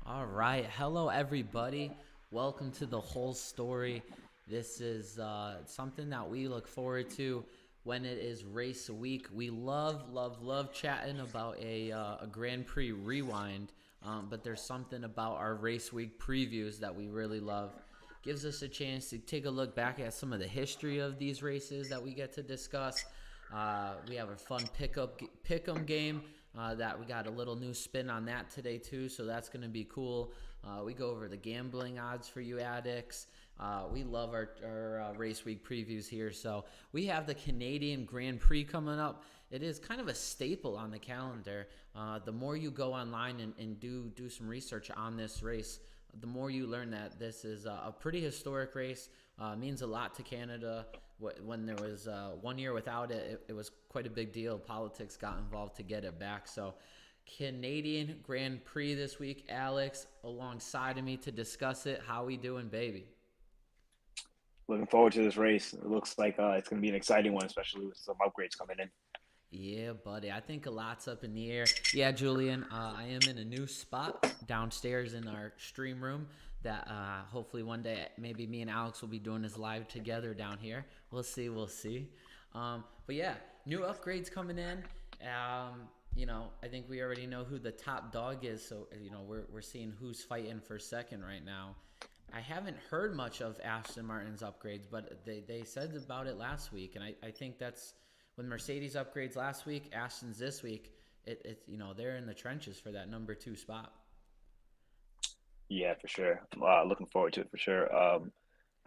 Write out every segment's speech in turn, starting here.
All right. Hello, everybody. Welcome to the whole story. This is something that we look forward to when it is race week. We love chatting about a Grand Prix rewind, but there's something about our race week previews that we really love. Gives us a chance to take a look back at some of the history of these races that we get to discuss. We have a fun pick'em game that we got a little new spin on that today too, so that's going to be cool. We go over the gambling odds for you addicts. We love our race week previews here. So we have the Canadian Grand Prix coming up. It is kind of a staple on the calendar. The more you go online and do some research on this race, the more you learn that this is a pretty historic race. Means a lot to Canada. When there was 1 year without it, it was quite a big deal. Politics got involved to get it back. So Canadian Grand Prix this week. Alex alongside of me to discuss it. How we doing, baby? Looking forward to this race. It looks like it's going to be an exciting one, especially with some upgrades coming in. Yeah, buddy. I think a lot's up in the air. Yeah, Julian, I am in a new spot downstairs in our stream room that hopefully one day maybe me and Alex will be doing this live together down here. We'll see. But yeah, new upgrades coming in. I think we already know who the top dog is, so we're seeing who's fighting for second right now. I haven't heard much of Aston Martin's upgrades, but they said about it last week, and I think that's when Mercedes upgrades last week, Aston's this week. They're in the trenches for that number two spot. Yeah, for sure. Looking forward to it for sure.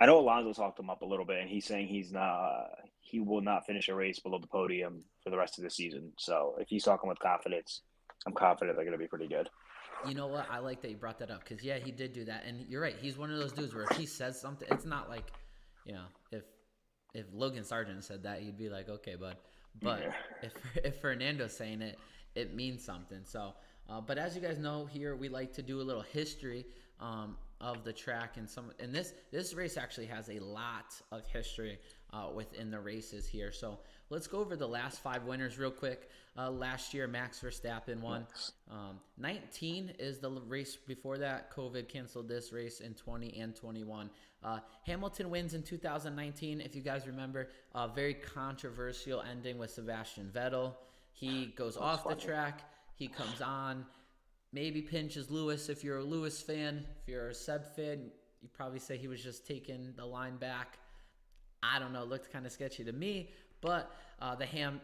I know Alonso talked him up a little bit, and he's saying he will not finish a race below the podium for the rest of the season. So if he's talking with confidence, I'm confident they're going to be pretty good. You know what? I like that you brought that up because yeah, he did do that, and you're right. He's one of those dudes where if he says something, it's not like, you know, if Logan Sargent said that, he'd be like, okay, bud. But Yeah. if Fernando's saying it, it means something. So, but as you guys know, here we like to do a little history of the track and this race actually has a lot of history within the races here. So let's go over the last five winners real quick. Last year, Max Verstappen won. Nice. 19 is the race before that. COVID canceled this race in 20 and 21. Hamilton wins in 2019. If you guys remember, a very controversial ending with Sebastian Vettel. He goes That's off the funny. track. He comes on, maybe pinches Lewis. If you're a Lewis fan, if you're a Seb fan, you probably say he was just taking the line back. I don't know. It looked kind of sketchy to me, but they hand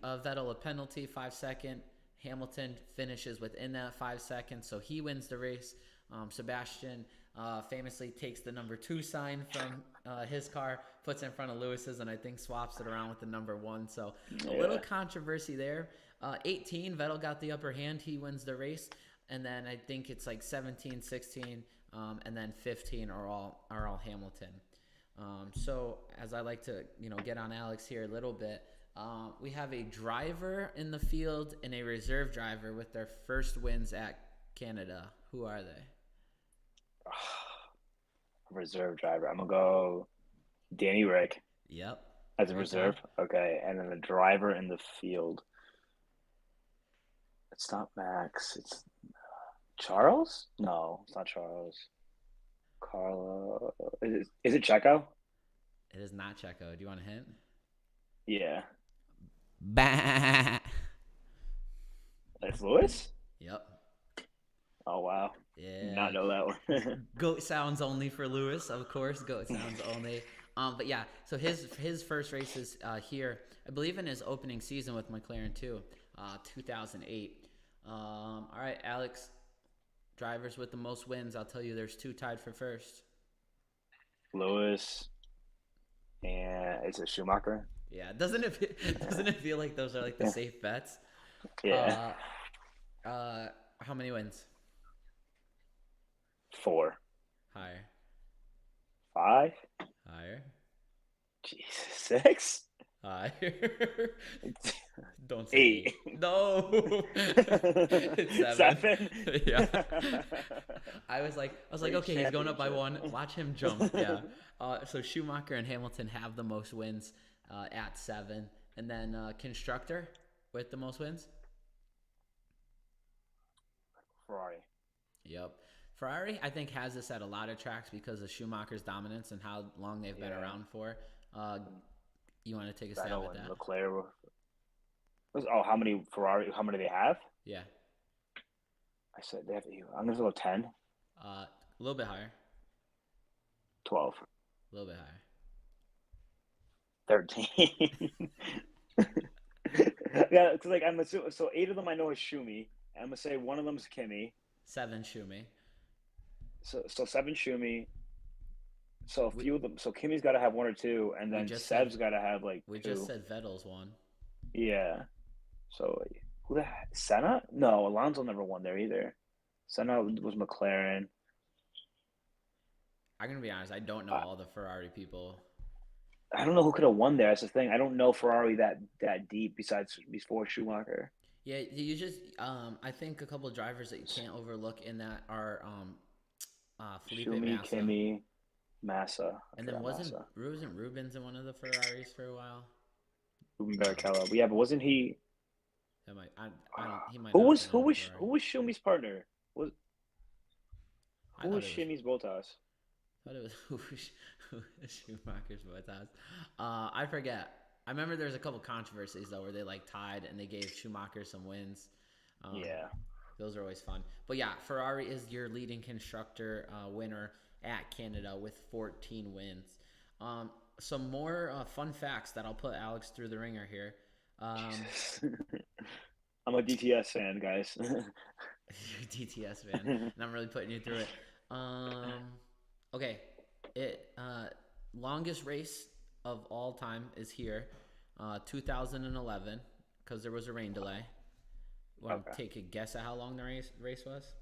Vettel a penalty, 5 second. Hamilton finishes within that 5 seconds, so he wins the race. Sebastian famously takes the number two sign from his car, puts it in front of Lewis's, and I think swaps it around with the number one. So a little Yeah. controversy there. 18, Vettel got the upper hand. He wins the race. And then I think it's like 17, 16, and then 15 are all Hamilton. So as I like to, get on Alex here a little bit, we have a driver in the field and a reserve driver with their first wins at Canada. Who are they? Reserve driver. I'm gonna go Danny Rick Yep. as a Great call. reserve. Okay, and then the driver in the field. It's not Max. It's Charles? No, it's not Charles. Carlo. Is it Checo? It is not Checo. Do you want a hint? Yeah. Bah. It's Lewis? Yep. Oh, wow. Did Yeah. not know that one. Goat sounds only for Lewis, of course. Goat sounds only. But yeah, so his first races here, I believe in his opening season with McLaren too, 2008. All right, Alex, drivers with the most wins. I'll tell you, there's two tied for first. Lewis and is it Schumacher? Yeah, doesn't it feel like those are like the safe bets? Yeah. Uh, how many wins? Four. Higher, Five? higher, Jesus. Six? higher. Don't say Eight. eight. No, it's seven. Seven? Yeah. I was like, Race okay, he's going up by championship. one. Watch him jump. Yeah. So Schumacher and Hamilton have the most wins at seven, and then constructor with the most wins. Ferrari. Yep. Ferrari, I think, has this at a lot of tracks because of Schumacher's dominance and how long they've been Yeah. around for. Uh, you want to take a stab Vettel at and that? Leclerc. Oh, how many Ferrari? How many they have? Yeah. I said they have. I'm gonna go 10, A little bit higher. 12, A little bit higher. 13. Yeah, because like I'm assuming, so 8 of them I know is Shumi. I'm gonna say one of them's Kimmy. 7 Schumi. So 7 Shumi. So a We few of them. So Kimmy's got to have one or two, and we then just said Seb's got to have like we just two. said Vettel's one. Yeah. So who the heck? Senna? No, Alonso never won there either. Senna was McLaren. I'm gonna be honest. I don't know I, all the Ferrari people. I don't know who could have won there. That's the thing. I don't know Ferrari that deep besides before Schumacher. Yeah, you just I think a couple of drivers that you can't overlook in that are Felipe Schumi, Massa, Kimmy, Massa. I and then forgot wasn't Massa. wasn't Rubens in one of the Ferraris for a while? Ruben Barrichello. But yeah, but wasn't he? That might I don't he might Who not have was been who in a was Ferrari. who was Shumi's partner? Was I who thought was it was Shimmy's Botas? thought it was who was Schumacher's Bottas. I forget. I remember there was a couple controversies though where they like tied and they gave Schumacher some wins. Um, Yeah. those are always fun. But yeah, Ferrari is your leading constructor winner at Canada with 14 wins. Some more fun facts that I'll put Alex through the ringer here. Um, Jesus. I'm a DTS fan, guys. you're a DTS fan, and I'm really putting you through it. Um, okay, it longest race of all time is here, 2011, because there was a rain delay. Want Okay. to take a guess at how long the race was?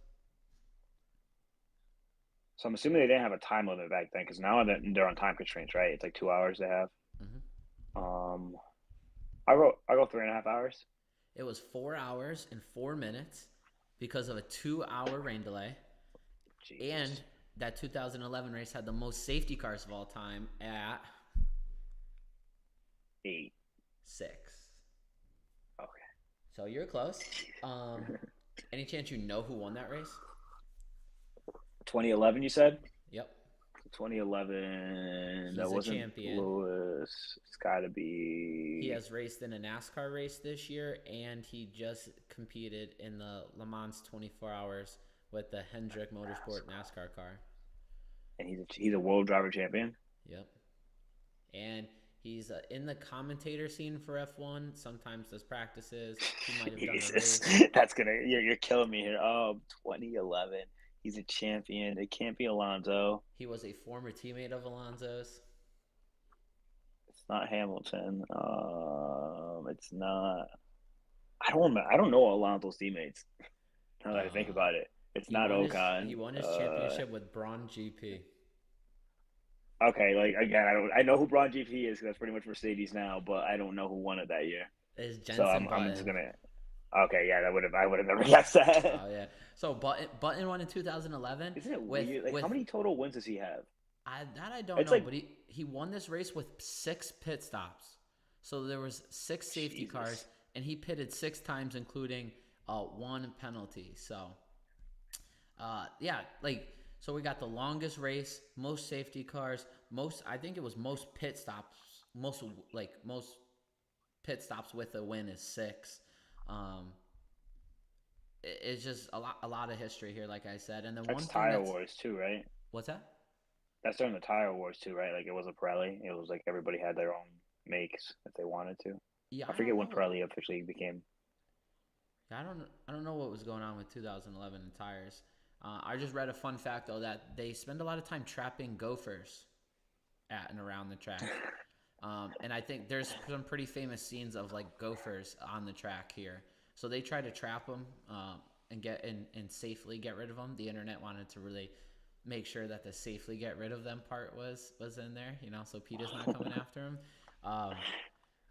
So I'm assuming they didn't have a time limit back then, because now they're on time constraints, right? It's like 2 hours they have. Hmm. Um, I go 3.5 hours. It was 4 hours and 4 minutes because of a 2 hour rain delay. And Jesus. that 2011 race had the most safety cars of all time at 8. 6. Okay. So you're close. Any chance you know who won that race? 2011, you said? Yep. 2011. That He's a wasn't champion. Lewis. It's got to He be. has raced in a NASCAR race this year, and he just competed in the Le Mans 24 hours with the Hendrick Motorsport NASCAR car. And he's a world driver champion. Yep. And he's in the commentator scene for F1. Sometimes does practices. He might have done a Jesus, race. that's gonna you're killing me here. Oh, 2011. He's a champion. It can't be Alonso. He was a former teammate of Alonso's. It's not Hamilton. It's not. I don't know Alonso's teammates. Now that I think Uh, about it, it's he not won his Ocon. he won his championship with Braun GP. Okay, like again, I know who Braun GP is because that's pretty much Mercedes now, but I don't know who won it that year. Is So Jenson I'm just Button. gonna. Okay, yeah, I would have never guessed that. Oh yeah. So Button won in 2011 Isn't it with weird? Like, how many total wins does he have? I don't It's know, like but he won this race with 6 pit stops. So there was 6 safety cars, Jesus. and he pitted 6 times, including one penalty. So yeah, like so we got the longest race, most safety cars, most I think it was most pit stops, most pit stops with a win is 6. Um, it's just a lot of history here, like I said. And then That's one thing Tire that's Wars too, right? what's that? That's during the Tire Wars too, right? Like it wasn't Pirelli. It was like everybody had their own makes if they wanted to. Yeah, I I forget don't when know. Pirelli officially became. Yeah, I don't know what was going on with 2011 and tires. I just read a fun fact though that they spend a lot of time trapping gophers at and around the track. And I think there's some pretty famous scenes of like gophers on the track here. So they try to trap them and and safely get rid of them. The internet wanted to really make sure that the safely get rid of them part was in there, so PETA's not coming after them. Um,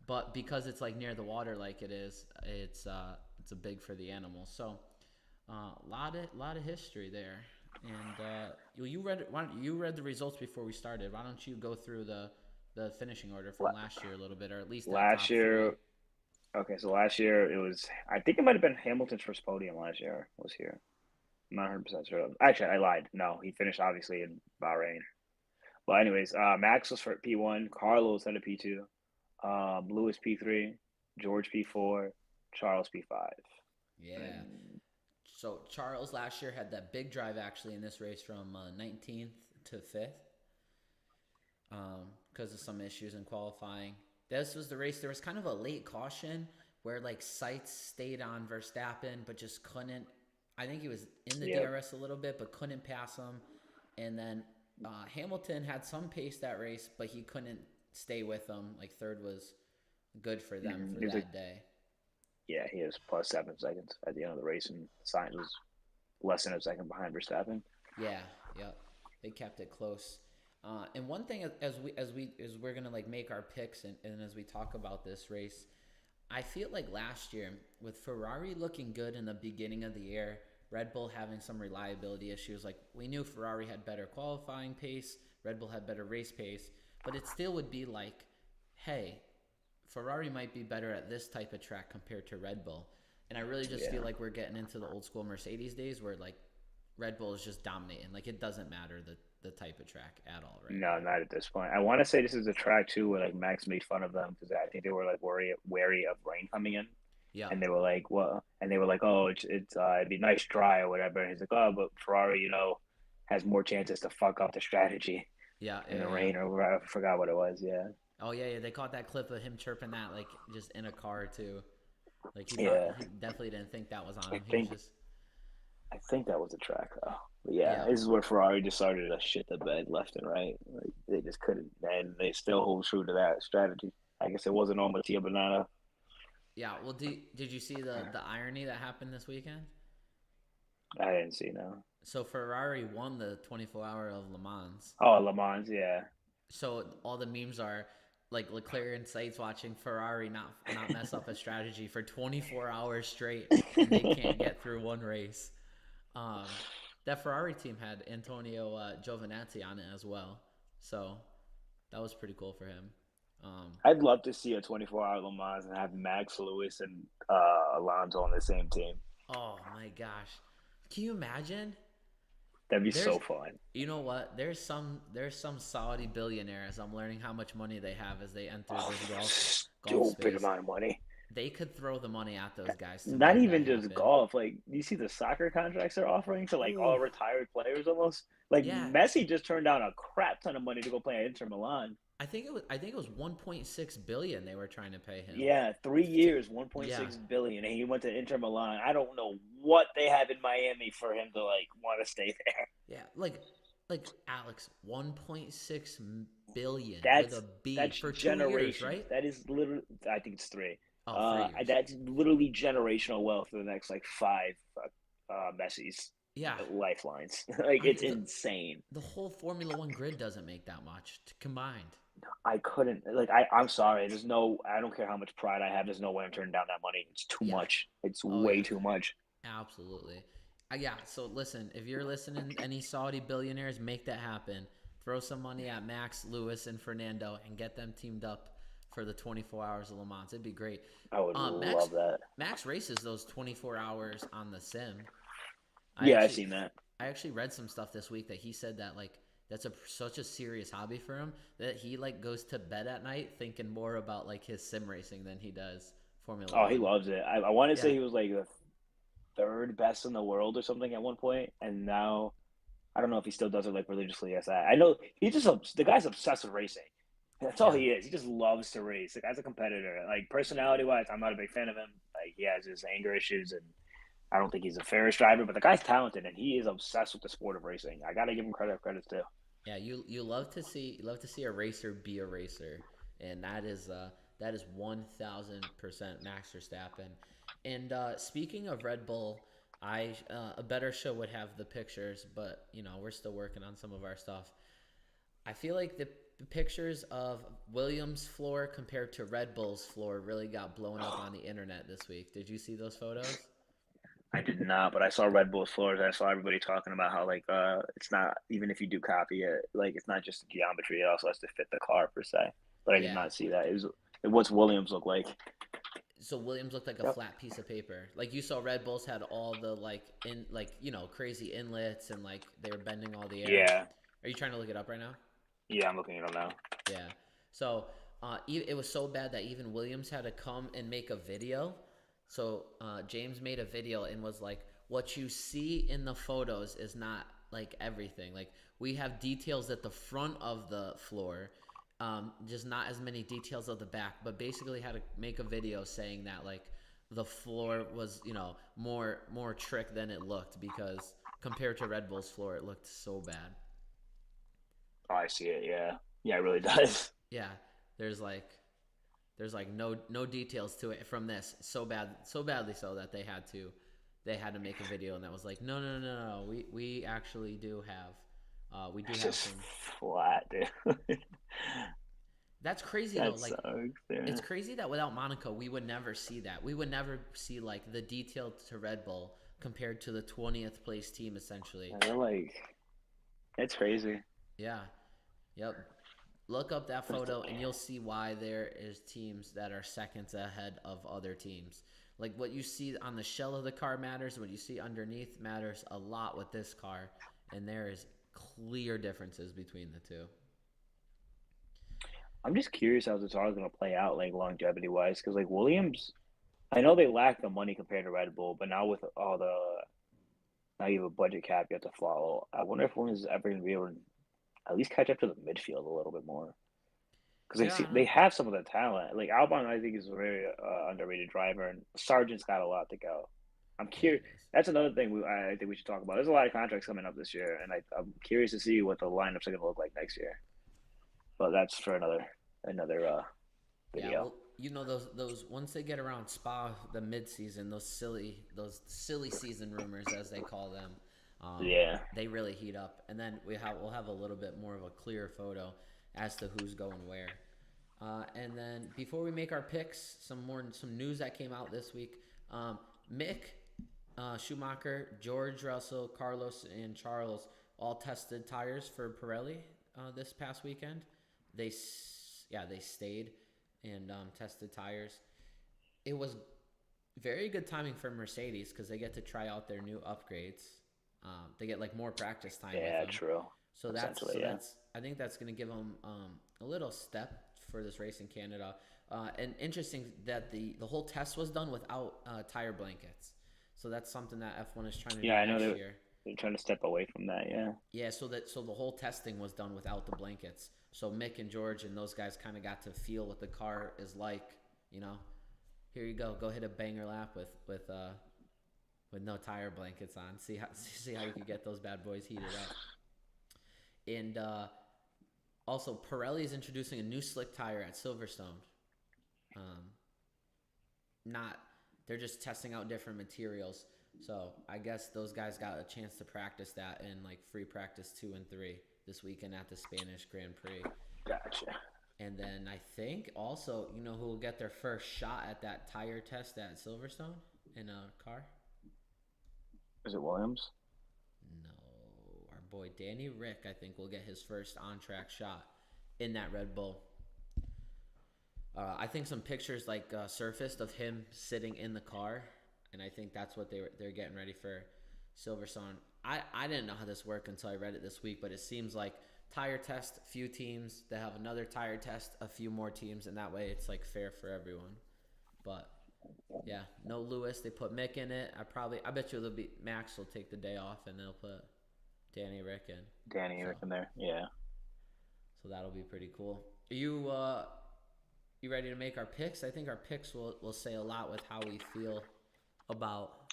but because it's like near the water, like it is, it's a big for the animals. So lot of history there. And you read the results before we started. Why don't you go through the finishing order from last year a little bit, or at least that Last top three? year, okay, so last year it was. I think it might have been Hamilton's first podium last year was here. not 100% sure. Actually, I lied. No, he finished obviously in Bahrain. But anyways, Max was for P1, Carlos had a P2, Lewis P3, George P4, Charles P5. Yeah. And So Charles last year had that big drive actually in this race from 19th to 5th because of some issues in qualifying. This was the race. There was kind of a late caution where like Seitz stayed on Verstappen but just couldn't. I think he was in the yeah, DRS a little bit but couldn't pass him. And then Hamilton had some pace that race, but he couldn't stay with them. Like third was good for them for he was like, that day. yeah, he was plus 7 seconds at the end of the race, and Sainz was less than a second behind Verstappen. Yeah, yep. They kept it close. And one thing as we're gonna like make our picks and as we talk about this race, I feel like last year with Ferrari looking good in the beginning of the year, Red Bull having some reliability issues. Like we knew Ferrari had better qualifying pace, Red Bull had better race pace, but it still would be like, hey, Ferrari might be better at this type of track compared to Red Bull. And I really just feel Yeah. like we're getting into the old school Mercedes days where like Red Bull is just dominating. Like it doesn't matter the type of track at all right No, now. not at this point. I want to say this is a track too where like Max made fun of them because I think they were like wary of rain coming in, Yeah. and they were like, "Well," and they were like, "Oh, it's it'd be nice dry or whatever." And he's like, "Oh, but Ferrari, has more chances to fuck up the strategy Yeah, in yeah, the yeah. rain or whatever." I forgot what it was. Yeah, Oh yeah, yeah. They caught that clip of him chirping that like just in a car too. Like yeah. he definitely didn't think that was on I him. He was think just I think that was the track though. But yeah, yeah. this is where Ferrari just started to shit the bed left and right. Like they just couldn't, and they still hold true to that strategy. I guess it wasn't on Matia Banana. Yeah, well did you see the irony that happened this weekend? I didn't see no. So Ferrari won the 24 hour of Le Mans. Oh, Le Mans, yeah. So all the memes are like Leclerc and Sainz watching Ferrari not mess up a strategy for 24 hours straight, and they can't get through one race. Um, that Ferrari team had Antonio Giovinazzi on it as well, so that was pretty cool for him. Um, I'd love to see a 24-hour Le Mans and have Max, Lewis, and Alonso on the same team. oh my gosh, can you imagine? That'd be There's, so fun. you know what? There's some Saudi billionaires. I'm learning how much money they have as they enter Oh, this golf stupid space. amount of money. They could throw the money at those guys to Not make that even just happen. golf. Like, you see the soccer contracts they're offering to like Ooh, all retired players almost. Like yeah. Messi just turned down a crap ton of money to go play at Inter Milan. I think it was 1.6 billion they were trying to pay him. Yeah, 3 years, Yeah, 1.6 billion, and he went to Inter Milan. I don't know what they have in Miami for him to like want to stay there. yeah. Like Alex, 1.6 billion with a That's B that's for 2 years, generations. right? That is literally. I think it's three. Oh, 3 years. That's literally generational wealth for the next like five Messi's Yeah. lifelines. Like I it's mean insane. the whole Formula One grid doesn't make that much combined. I couldn't like. I'm sorry. There's no. I don't care how much pride I have. There's no way I'm turning down that money. It's too Yeah. much. It's Oh way yeah. too much. Absolutely. Yeah, so listen, if you're listening, any Saudi billionaires, make that happen. Throw some money at Max, Lewis, and Fernando and get them teamed up for the 24 hours of Le Mans. It'd be great. I would Max love that. Max races those 24 hours on the sim. I Yeah, I've actually seen that. I actually read some stuff this week that he said that like that's such a serious hobby for him that he like goes to bed at night thinking more about like his sim racing than he does Formula Oh, he 1. loves it. I want to Yeah. say he was like the third best in the world or something at one point, and now I don't know if he still does it like religiously as that. I know he's just the guy's obsessed with racing. That's all Yeah. he is. He just loves to race. Like as a competitor, like personality wise, I'm not a big fan of him. Like he has his anger issues, and I don't think he's the fairest driver. But the guy's talented, and he is obsessed with the sport of racing. I gotta give him credit. Credit's due. Yeah, you love to see a racer be a racer, and that is 1,000% Max Verstappen. And speaking of Red Bull, a better show would have the pictures, but we're still working on some of our stuff. I feel like the pictures of Williams' floor compared to Red Bull's floor really got blown up on the internet this week. Did you see those photos? I did not, but I saw Red Bull's floors. I saw everybody talking about how like it's not even if you do copy it, like it's not just geometry. It also has to fit the car per se. But I did Yeah. not see that. What's Williams look like? So Williams looked like a Yep. flat piece of paper. Like you saw Red Bulls had all the crazy inlets and like they were bending all the air. Yeah. Are you trying to look it up right now? Yeah, I'm looking at them now. Yeah. So it was so bad that even Williams had to come and make a video. So James made a video and was like, "What you see in the photos is not like everything. Like we have details at the front of the floor, just not as many details of the back. But basically, had to make a video saying that like the floor was more trick than it looked because compared to Red Bull's floor, it looked so bad. Oh, I see it. Yeah. Yeah, it really does. Yeah, there's like no details to it from this so badly so that they had to make a video and that was like no, we actually do have we do It's have just some. flat, dude. That's crazy though. That Like sucks, it's dude. crazy that without Monaco we would never see that. We would never see like the detail to Red Bull compared to the 20th place team essentially. And they're like, it's crazy. Yeah. Yep. Look up that Just, photo and you'll see why there is teams that are seconds ahead of other teams. Like what you see on the shell of the car matters, what you see underneath matters a lot with this car, and there is clear differences between the two. I'm just curious how this is going to play out, like longevity wise, because like Williams, I know they lack the money compared to Red Bull, but now with all the now you have a budget cap you have to follow. I wonder if Williams is ever going to be able to at least catch up to the midfield a little bit more. Because Yeah. they have some of the talent. Like Albon, I think is a very underrated driver, and Sargent's got a lot to go. I'm Yeah, curious. it is. That's another thing I think we should talk about. There's a lot of contracts coming up this year, and I'm curious to see what the lineups are going to look like next year. But that's for another Yeah, video. well, those once they get around Spa, the mid-season, those silly season rumors as they call them, Yeah, they really heat up, and then we'll have a little bit more of a clear photo as to who's going where. And then before we make our picks, some news that came out this week. Mick Schumacher, George Russell, Carlos, and Charles all tested tires for Pirelli this past weekend. They stayed and tested tires. It was very good timing for Mercedes because they get to try out their new upgrades. They get like more practice time with yeah, them. true. So Essentially, yeah. I think that's going to give them a little step for this race in Canada. And interesting that the whole test was done without tire blankets. So that's something that F1 is trying to do Yeah, I know next year. they're trying to step away from that. Yeah, Yeah, so the whole testing was done without the blankets. So Mick and George and those guys kind of got to feel what the car is like. You know, here you go hit a banger lap with no tire blankets on. See how you can get those bad boys heated up. And also, Pirelli is introducing a new slick tire at Silverstone. Not They're just testing out different materials. So I guess those guys got a chance to practice that in like free practice 2 and 3 this weekend at the Spanish Grand Prix. gotcha. And then I think also, who will get their first shot at that tire test at Silverstone in a car? Is it Williams? No, our boy Danny Rick, I think, will get his first on-track shot in that Red Bull. I think some pictures surfaced of him sitting in the car, and I think that's what they're getting ready for Silverstone. I didn't know how this worked until I read it this week, but it seems like tire test, a few teams, they have another tire test, a few more teams, and that way it's like fair for everyone. But yeah, no Lewis. They put Mick in it. I bet you it'll be Max will take the day off and they'll put Danny Rick in. Danny Rick in there. Yeah. So that'll be pretty cool. Are you ready to make our picks? I think our picks will say a lot with how we feel about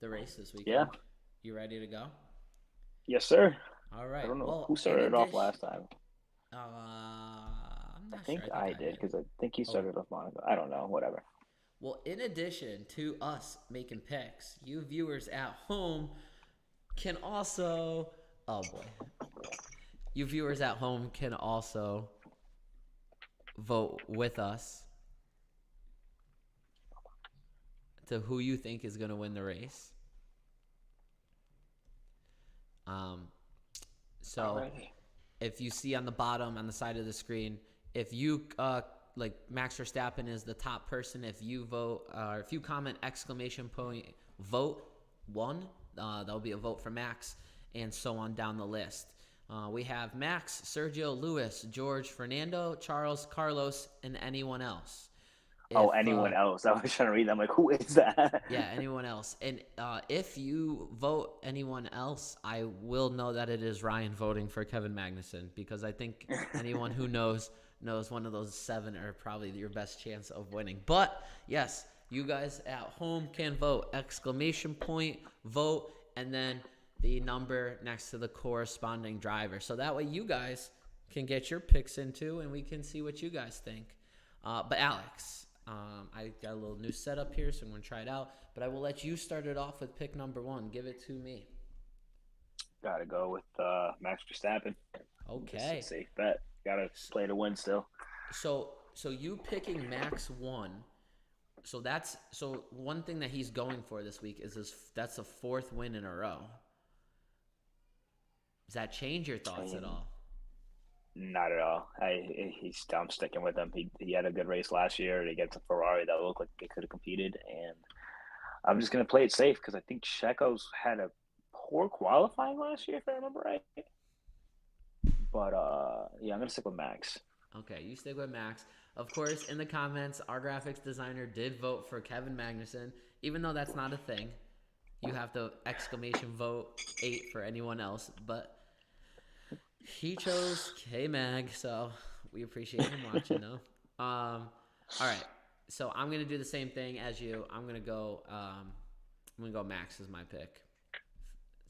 the race this weekend. Yeah. You ready to go? Yes, sir. All right. I don't know well, who started it off last time. I'm not I think sure. I did because I think you started off Monaco. I don't know. Whatever. Well, in addition to us making picks, you viewers at home can also. Oh boy. You viewers at home can also vote with us to who you think is going to win the race. So Alrighty. if you see on the bottom on the side of the screen, if you like Max Verstappen is the top person. If you vote, if you comment exclamation point vote one, there'll be a vote for Max, and so on down the list. We have Max, Sergio, Lewis, George, Fernando, Charles, Carlos, and anyone else. Anyone else? I was trying to read that. I'm like, who is that? Yeah, anyone else. And if you vote anyone else, I will know that it is Ryan voting for Kevin Magnussen, because I think anyone who knows one of those 7 are probably your best chance of winning. But yes, you guys at home can vote. Exclamation point, vote, and then the number next to the corresponding driver. So that way you guys can get your picks into, and we can see what you guys think. But Alex, I got a little new setup here, so I'm going to try it out. But I will let you start it off with pick number 1. Give it to me. Gotta go with Max Verstappen. Okay. Just a safe bet. Gotta play to win still. So you picking Max 1. So one thing that he's going for this week is that's a 4th win in a row. Does that change your thoughts at all? Not at all. I'm sticking with him. He had a good race last year against a Ferrari that looked like it could have competed, and I'm just gonna play it safe because I think Checo's had a poor qualifying last year, if I remember right. But yeah, I'm gonna stick with Max. Okay, you stick with Max. Of course, in the comments, our graphics designer did vote for Kevin Magnussen, even though that's not a thing. You have to exclamation vote 8 for anyone else, but he chose K-Mag, so we appreciate him watching, though. All right, so I'm gonna do the same thing as you. I'm gonna go Max as my pick.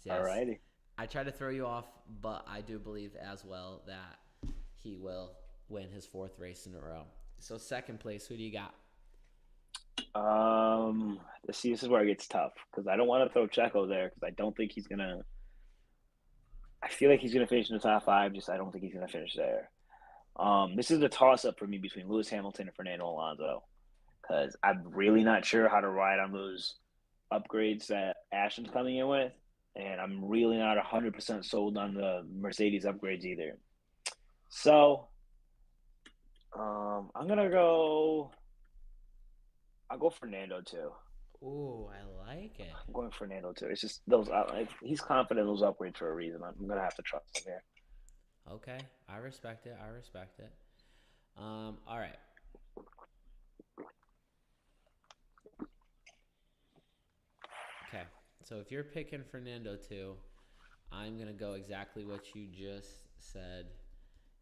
Yes. Alrighty. I try to throw you off, but I do believe as well that he will win his 4th race in a row. So 2nd place, who do you got? This is where it gets tough because I don't want to throw Checo there because I don't think he's gonna. I feel like he's gonna finish in the top 5. Just I don't think he's gonna finish there. This is a toss-up for me between Lewis Hamilton and Fernando Alonso because I'm really not sure how to ride on those upgrades that Aston's coming in with, and I'm really not 100% sold on the Mercedes upgrades either. So, I'm gonna go. I'll go Fernando too. Ooh, I like it. I'm going Fernando too. It's just those. He's confident in those upgrades for a reason. I'm gonna have to trust him here. Okay, I respect it. All right. Okay, so if you're picking Fernando too, I'm going to go exactly what you just said,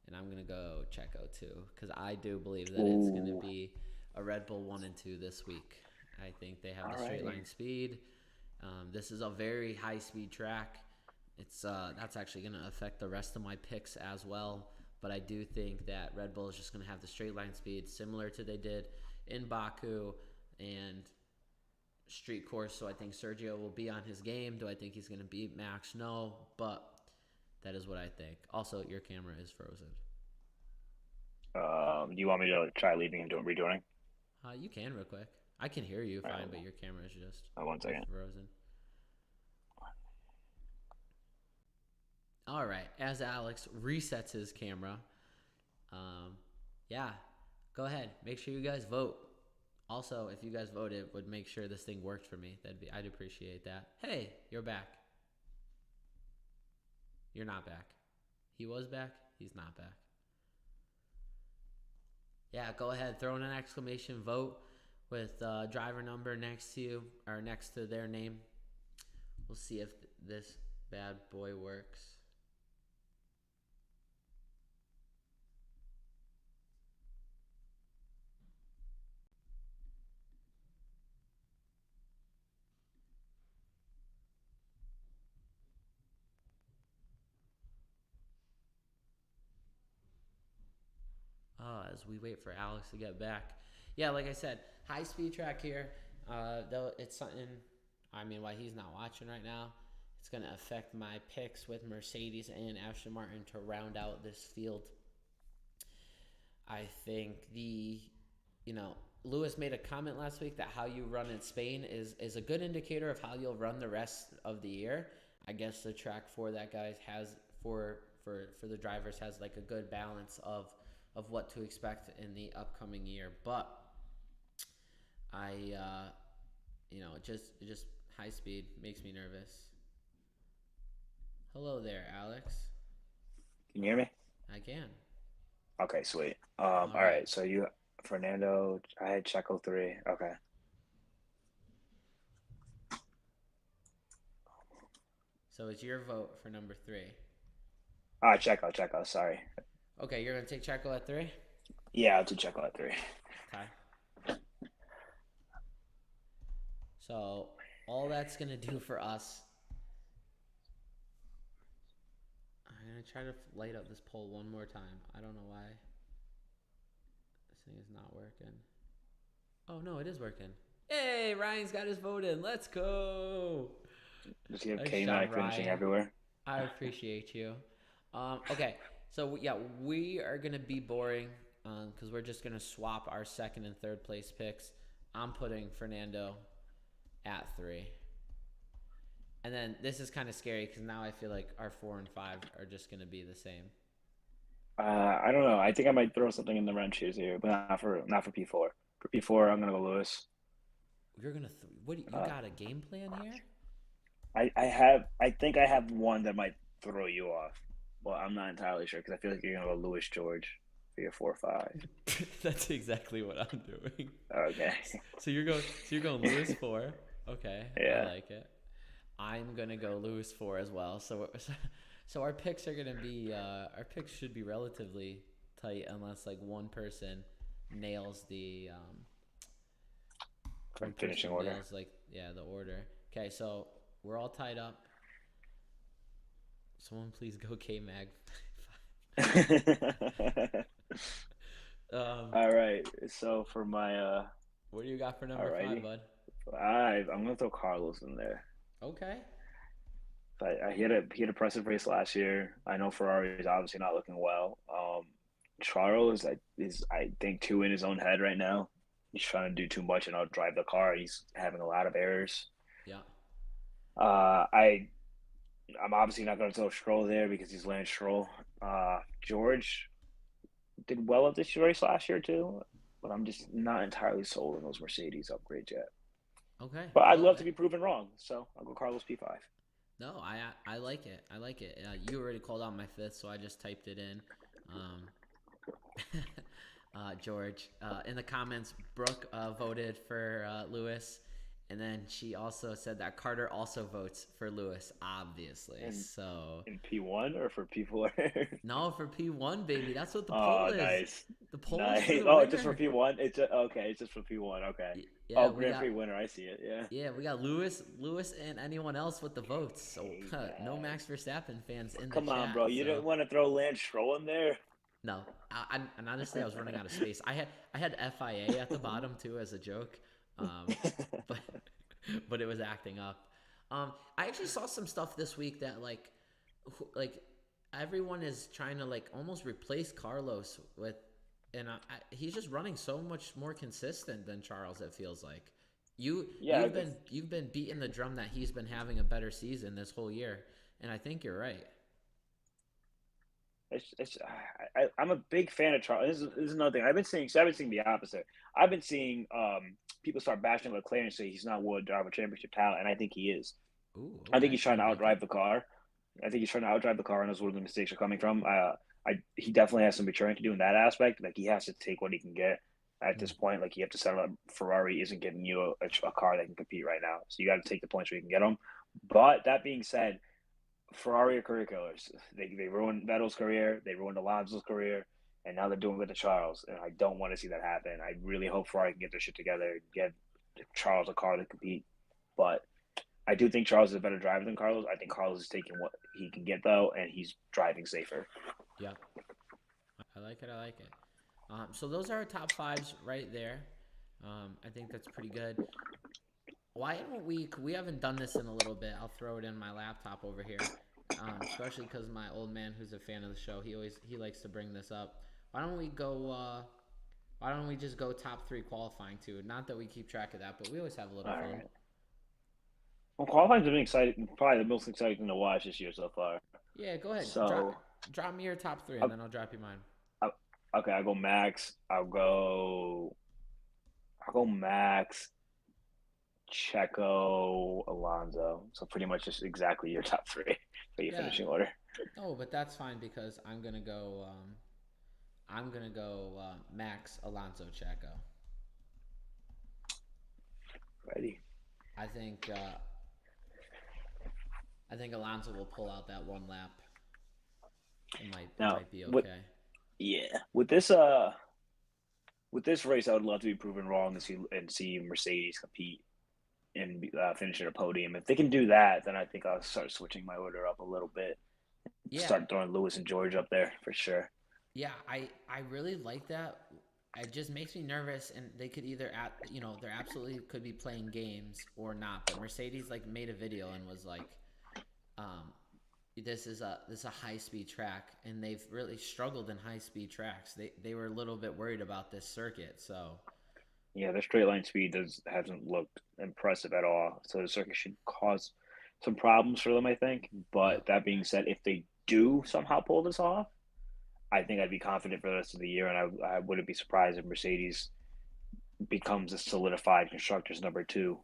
and I'm going to go Checo too, because I do believe that it's going to be a Red Bull 1 and 2 this week. I think they have the straight line speed. This is a very high-speed track. That's actually going to affect the rest of my picks as well, but I do think that Red Bull is just going to have the straight line speed similar to they did in Baku and street course, so I think Sergio will be on his game. Do I think he's going to beat Max? No, but that is what I think. Also, your camera is frozen. Do you want me to try leaving and rejoining? You can real quick. I can hear you fine, but your camera is just 1 second. Frozen. All right, as Alex resets his camera, yeah, go ahead. Make sure you guys vote. Also, if you guys voted, would make sure this thing worked for me. I'd appreciate that. Hey, you're back. You're not back. He was back. He's not back. Yeah, go ahead. Throw in an exclamation vote with driver number next to you or next to their name. We'll see if this bad boy works. As we wait for Alex to get back. Yeah, like I said, high-speed track here. Though it's something, while he's not watching right now, it's going to affect my picks with Mercedes and Aston Martin to round out this field. I think Lewis made a comment last week that how you run in Spain is a good indicator of how you'll run the rest of the year. I guess the track for that guys has for the drivers has like a good balance of of what to expect in the upcoming year. But I, just high speed makes me nervous. Hello there, Alex. Can you hear me? I can. Okay, sweet. All All right. right. So you, Fernando, I had Checo 3. Okay. So it's your vote for number three. Checo. Sorry. Okay, you're gonna take Checo at three. Yeah, I'll do Checo at 3. Okay. So all that's gonna do for us. I'm gonna try to light up this poll one more time. I don't know why this thing is not working. Oh no, it is working. Hey, Ryan's got his vote in. Let's go. Just you have Nice K job, Mac finishing Ryan. everywhere. I appreciate you. Okay, so yeah, we are gonna be boring because we're just gonna swap our second and third place picks. I'm putting Fernando at three, and then this is kind of scary because now I feel like our 4 and 5 are just gonna be the same. I don't know. I think I might throw something in the wrenches here, but not for P4. For P4, I'm gonna go Lewis. You're gonna what? You Uh, got a game plan here? I think I have one that might throw you off. Well, I'm not entirely sure because I feel like you're gonna go Lewis George for your 4-5. That's exactly what I'm doing. Okay. So you're going Lewis 4. Okay, I Yeah. like it. I'm gonna go Lewis 4 as well. So our picks are gonna be our picks should be relatively tight unless like nails the one From finishing person order. nails like the order. Okay, so we're all tied up. Someone please go K Mag. All right. So for my What do you got for number five, alrighty, bud? I'm gonna throw Carlos in there. Okay. He had a impressive race last year. I know Ferrari is obviously not looking well. Charles is I think too in his own head right now. He's trying to do too much and outdrive the car. He's having a lot of errors. Yeah. Uh, I I'm obviously not going to throw Stroll there because he's Lance Stroll. George did well at this race last year too, but I'm just not entirely sold on those Mercedes upgrades yet. Okay. But I'd Well, love to be proven wrong, so I'll go Carlos P5. no, I like it. I like it. You already called out my fifth, so I just typed it in. George. In the comments, Brooke voted for Lewis, and then she also said that Carter also votes for Lewis, obviously. And So in P1 or for P4? no, for P1, baby. That's what the poll Oh, is. nice. The poll is for Nice. the Oh, just for winner. P1? Okay, it's just for P1. Okay. Yeah, Oh, we Grand Prix got winner. I see it. Yeah. we got Lewis, and anyone else with the votes. So Hey, no man. Max Verstappen fans in the Come on, chat. bro. You So didn't want to throw Lance Stroll in there? no, and honestly, I was running out of space. I had FIA at the bottom too as a joke, but but it was acting up. I actually saw some stuff this week that like everyone is trying to like almost replace Carlos with, and he's just running so much more consistent than Charles. It feels like Yeah, you've been beating the drum that he's been having a better season this whole year, and I think you're right. I'm a big fan of Charles. This is another thing. I've been seeing the opposite. I've been seeing people start bashing McLaren and say he's not world driver championship talent, and I think he is. Ooh, I think okay, he's trying I to like it. outdrive the car. And that's where the mistakes are coming from. He definitely has some maturing to do in that aspect. Like he has to take what he can get at Mm. this point. Like you have to settle up. Ferrari isn't giving you a car that can compete right now, so you got to take the points where you can get them. But that being said, Ferrari are career killers. They ruined Vettel's career, they ruined Alonso's career, and now they're doing it to Charles. And I don't want to see that happen. I really hope Ferrari can get their shit together and get Charles a car to compete. But I do think Charles is a better driver than Carlos. I think Carlos is taking what he can get though, and he's driving safer. Yeah, I like it. I like it. So those are our top fives right there. I think that's pretty good. Why don't we haven't done this in a little bit. I'll throw it in my laptop over here. Especially because my old man, who's a fan of the show, he likes to bring this up. Why don't we go? Why don't we just go top three qualifying too? Not that we keep track of that, but we always have a little All fun. right. Well, qualifying's been exciting, probably the most exciting thing to watch this year so far. Yeah, go ahead. So, Drop me your top three, uh, and then I'll drop you mine. Okay, I'll go Max. I'll go Max, Checo, Alonso. So pretty much just exactly your top three for your Yeah. finishing order. Oh, but that's fine because I'm gonna go Max Alonso Checo. Ready? I think uh, I think Alonso will pull out that one lap. It Now, might be with okay. yeah, with this race, I would love to be proven wrong and see Mercedes compete and finish at a podium. If they can do that, then I think I'll start switching my order up a little bit. Yeah, Start throwing Lewis and George up there for sure. yeah. I really like that. It just makes me nervous, and they could either at they're absolutely could be playing games or not. But Mercedes like made a video and was like, um, this is a high speed track, and they've really struggled in high speed tracks. They were a little bit worried about this circuit, so Yeah, their straight line speed hasn't looked impressive at all. So the circuit should cause some problems for them, I think. But yep. that being said, if they do somehow pull this off, I think I'd be confident for the rest of the year, and I wouldn't be surprised if Mercedes becomes a solidified constructors number two,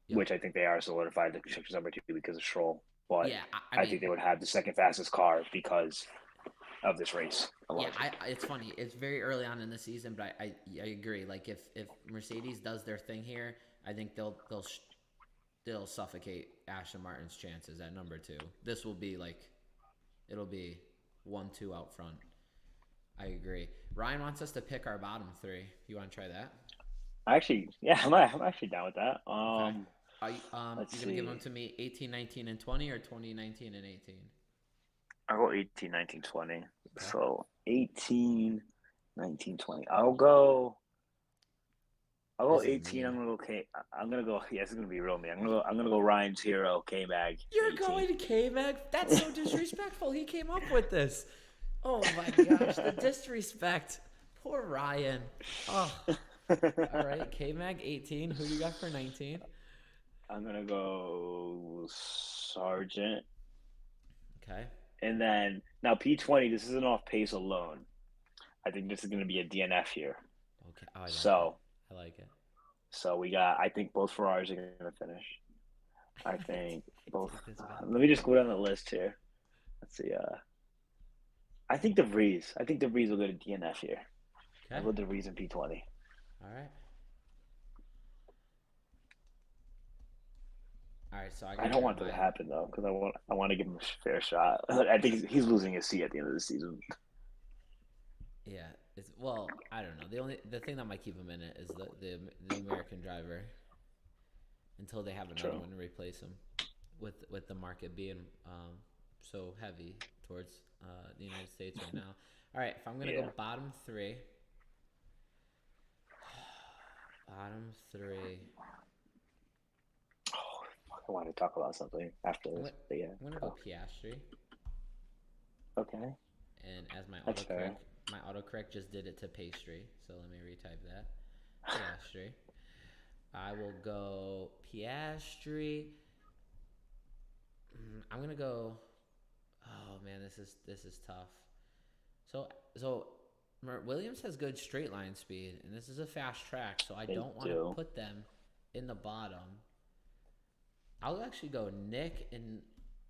Yep. which I think they are solidified the constructors number two because of Stroll. But Yeah, I I mean, think they would have the second fastest car because of this race yeah, alone. it's funny. It's very early on in the season, but I agree. Like if Mercedes does their thing here, I think they'll suffocate Aston Martin's chances at number two. This will be like it'll be 1-2 out front. I agree. Ryan wants us to pick our bottom three. You want to try that? Actually, yeah, I'm actually down with that. Okay. Are Let's you gonna give them see. to me 18, 19, and 20, or 20, 19, and 18? I'll go 18, 19, 20. Okay. So 18, 19, 20. I'll go This is 18. mean. I'm gonna go. Yeah, it's gonna be real me. I'm gonna go Ryan's hero K Mag You're 18. going to K Mag? That's so disrespectful. He came up with this. Oh my gosh, the disrespect. Poor Ryan. Oh, all right. K Mag 18. Who you got for 19? I'm gonna go Sergeant, Okay. and then now P20. This isn't off pace alone. I think this is gonna be a DNF here. Okay. Oh, I like it. So I like it. so we got. I think both Ferraris are gonna finish. I I think both. take this back. Let me just go down the list here. Let's see. I think I think DeVries will go to DNF here. I'll Okay. go DeVries in P20. All right. All right. So I I gotta don't grab want that to my. happen though, because I want to give him a fair shot. I think he's losing his seat at the end of the season. Yeah. It's well. I don't know. The thing that might keep him in it is the American driver until they have another True. one to replace him. With the market being so heavy towards the United States right now. All right. If I'm gonna go Yeah. bottom three. Bottom three. Oh, I want to talk about something after I'm this, gonna, but yeah. I'm gonna go Piastri, Okay, and as that's fair. my autocorrect just did it to pastry. So let me retype that. Piastri. I will go Piastri. I'm gonna go. Oh man, this is tough. So Williams has good straight line speed, and this is a fast track, so I They don't want to do. put them in the bottom. I'll actually go Nick and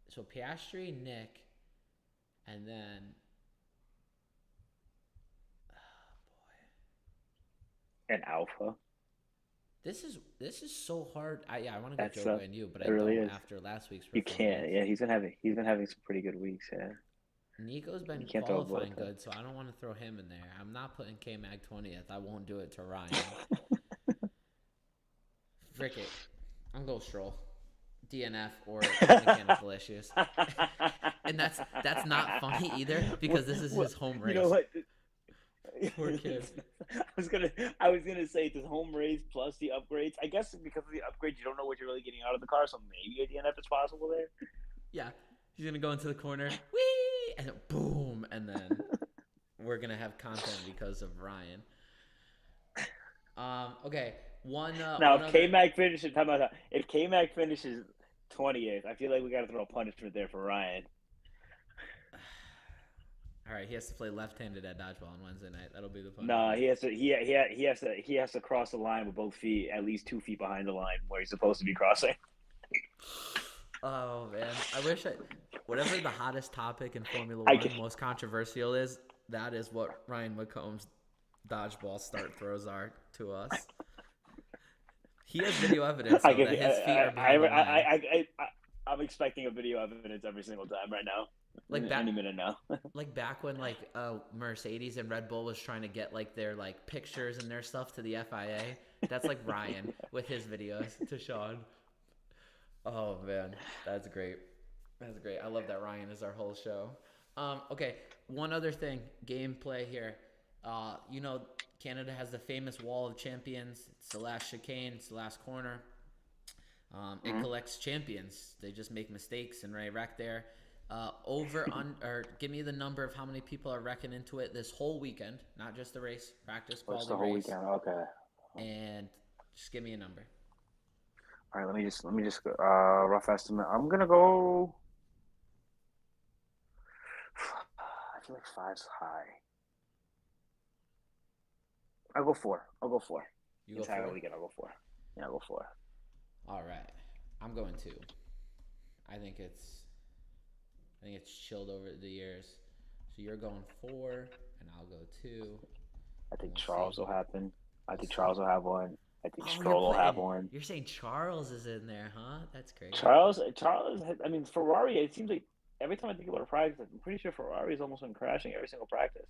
so Piastri, Nick, and then And Alpha. this is so hard. Yeah, I want to go That's Joker and you, but I it really don't is. after last week's You can't. performance. Yeah, he's been having some pretty good weeks. Yeah, Nico's you been can't throw both. qualifying good, so I don't want to throw him in there. I'm not putting K Mag 20th. I won't do it to Ryan. Frick it. I'm going to Stroll. DNF or mechanical issues. And that's not funny either because this is his home You know race. what? Poor kid. I was gonna say the home race plus the upgrades. I guess because of the upgrades, you don't know what you're really getting out of the car, so maybe a DNF is possible there. Yeah. He's gonna go into the corner. Whee! And then boom. And then we're gonna have content because of Ryan. Okay. Now, One if other K Mac finishes, how about that? If K Mac finishes 28th, I feel like we got to throw a punishment there for Ryan. All right, he has to play left-handed at dodgeball on Wednesday night. That'll be the No, punishment. he has to cross the line with both feet, at least 2 feet behind the line where he's supposed to be crossing. Oh man, I wish I. Whatever the hottest topic in Formula I One, can, most controversial is, that is what Ryan McComb's dodgeball start throws are to us. He has video evidence I though can, that his feet are behind the line. I'm expecting a video evidence every single time right now, Like back, any minute now. like back when Mercedes and Red Bull was trying to get like their like pictures and their stuff to the FIA. That's like Ryan with his videos to Sean. Oh man, that's great. That's great. I love that Ryan is our whole show. Okay, one other thing, gameplay here. Canada has the famous Wall of Champions. It's the last chicane. It's the last corner. It collects champions. They just make mistakes and wreck there. Give me the number of how many people are wrecking into it this whole weekend, not just the race, practice, quality What's the whole race. weekend? Okay. And just give me a number. All right, let me just rough estimate. I'm gonna go. I feel like five's high. I'll go four. You go Entire 4? weekend, I'll go four. Yeah, I'll go four. All right, I'm going 2. I think it's chilled over the years. So you're going 4, and I'll go 2. I think We'll Charles see. will happen. I think We'll see. Charles will have one. I think Oh, Stroll will have one. You're saying Charles is in there, huh? That's crazy. Charles. I mean, Ferrari. It seems like every time I think about a practice, I'm pretty sure Ferrari's almost been crashing every single practice.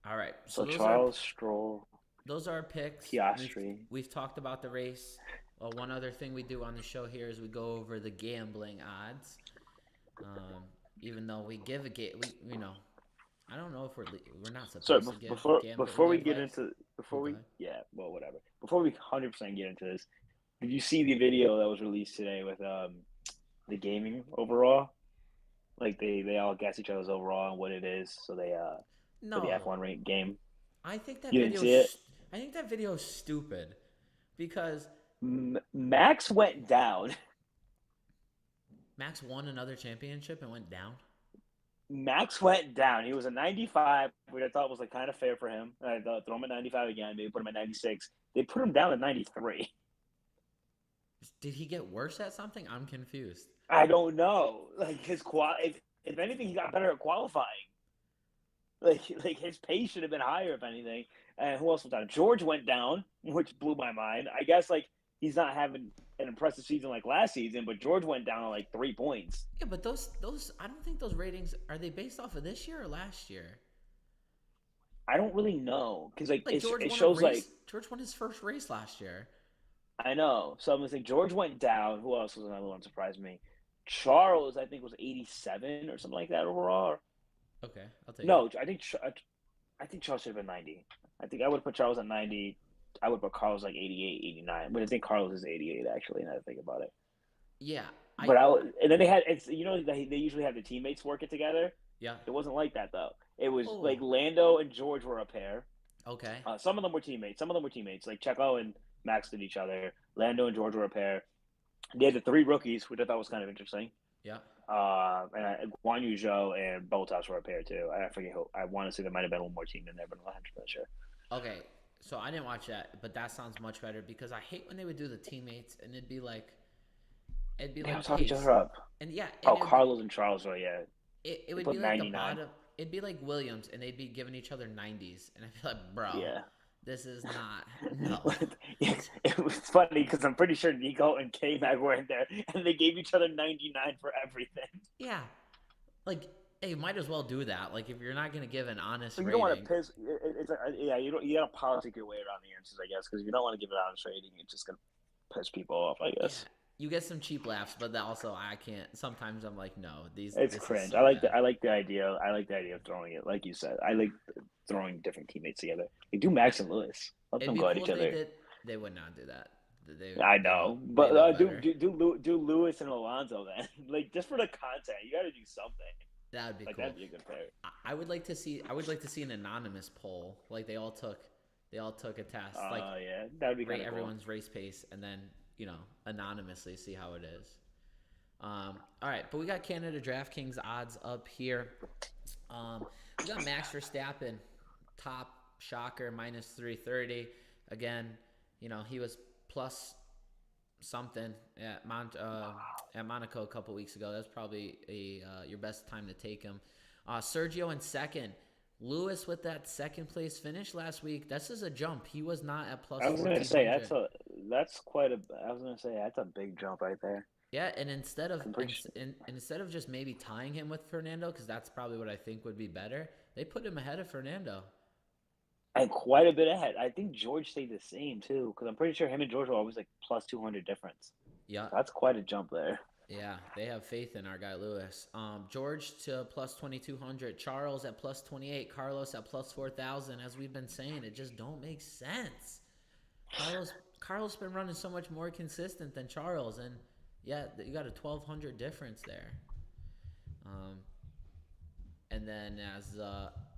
All right. So Charles, Stroll, Those are our picks. Piastri. We've talked about the race. One other thing we do on the show here is we go over the gambling odds. Even though we give I don't know if we're not supposed So to give before we get advice. into Go ahead. whatever. Before we 100% get into this, did you see the video that was released today with the gaming overall? Like they all guess each other's overall and what it is. So they for the No, F1 rate game. I think that You didn't see it? I think that video is stupid because Max went down. Max won another championship and went down. Max went down. He was a 95, which I thought was like kind of fair for him. I thought throw him at 95 again, maybe put him at 96. They put him down at 93. Did he get worse at something? I'm confused. I don't know. Like if anything, he got better at qualifying. Like his pace should have been higher, if anything. And who else went down? George went down, which blew my mind. I guess like he's not having an impressive season like last season, but George went down like 3 points. Yeah, but those I don't think those ratings are they based off of this year or last year? I don't really know because Like it George won shows a race. like George won his first race last year. I know. So I'm gonna say George went down. Who else was another one surprised me? Charles, I think, was 87 or something like that overall. Okay, I'll take No, it. I think Charles should have been 90. I think I would put Charles at 90. I would put Carlos like 88, 89. But I think Carlos is 88 actually. Now that I think about it. Yeah, And then they usually have the teammates work it together. yeah. It wasn't like that though. It was Oh. like Lando and George were a pair. Okay. Some of them were teammates. Like Checo and Max did each other. Lando and George were a pair. They had the 3 rookies, which I thought was kind of interesting. Yeah. And Guan Yu Zhou and Bottas were a pair too. I forget who. I want to say there might have been one more team in there, but I'm not 100% sure. Okay. So I didn't watch that, but that sounds much better because I hate when they would do the teammates and it'd be like Talk each other up. And yeah. Oh, Carlos and Charles were It would put be like 99. the bottom. It'd be like Williams, and they'd be giving each other 90s, and I'd be like, bro, this is not no. It was funny because I'm pretty sure Nico and K-Mag were in there, and they gave each other 99 for everything. Yeah, like hey, might as well do that. Like if you're not gonna give an honest You rating, don't want to piss. You got to politic your way around the answers, I guess, because if you don't want to give an honest rating, it's just gonna piss people off, I guess. Yeah. You get some cheap laughs, but also I can't. Sometimes I'm like, no, It's this cringe. So I like bad. I like the idea. I like the idea of throwing it, like you said. I like throwing different teammates together. Like do Max and Lewis. Let It'd them be go at cool each if they other. did. They would not do that. I know, they but know do better. do Lewis and Alonso then. Like just for the content, you got to do something. That would be Like cool. that'd be a good pair. I would like to see. I would like to see an anonymous poll. Like they all took a test. Like Yeah, that'd be kind rate of cool. everyone's race pace and then anonymously see how it is. All right, but we got Canada DraftKings odds up here. We got Max Verstappen, top shocker, minus 330. Again, he was plus something at Monaco a couple weeks ago. That's probably your best time to take him. Sergio in second. Lewis with that second place finish last week. This is a jump. He was not at plus I was gonna say 1400. that's quite a. I was gonna say that's a big jump right there. Yeah, and instead of I'm pretty sure. instead of just maybe tying him with Fernando, because that's probably what I think would be better, they put him ahead of Fernando. And quite a bit ahead. I think George stayed the same too, because I'm pretty sure him and George were always like plus 200 difference. Yeah, That's quite a jump there. yeah, they have faith in our guy Lewis. George to plus 2200, Charles at plus 28, Carlos at plus 4000. As we've been saying, it just don't make sense. Carlos been running so much more consistent than Charles, and yeah, you got a 1200 difference there. And then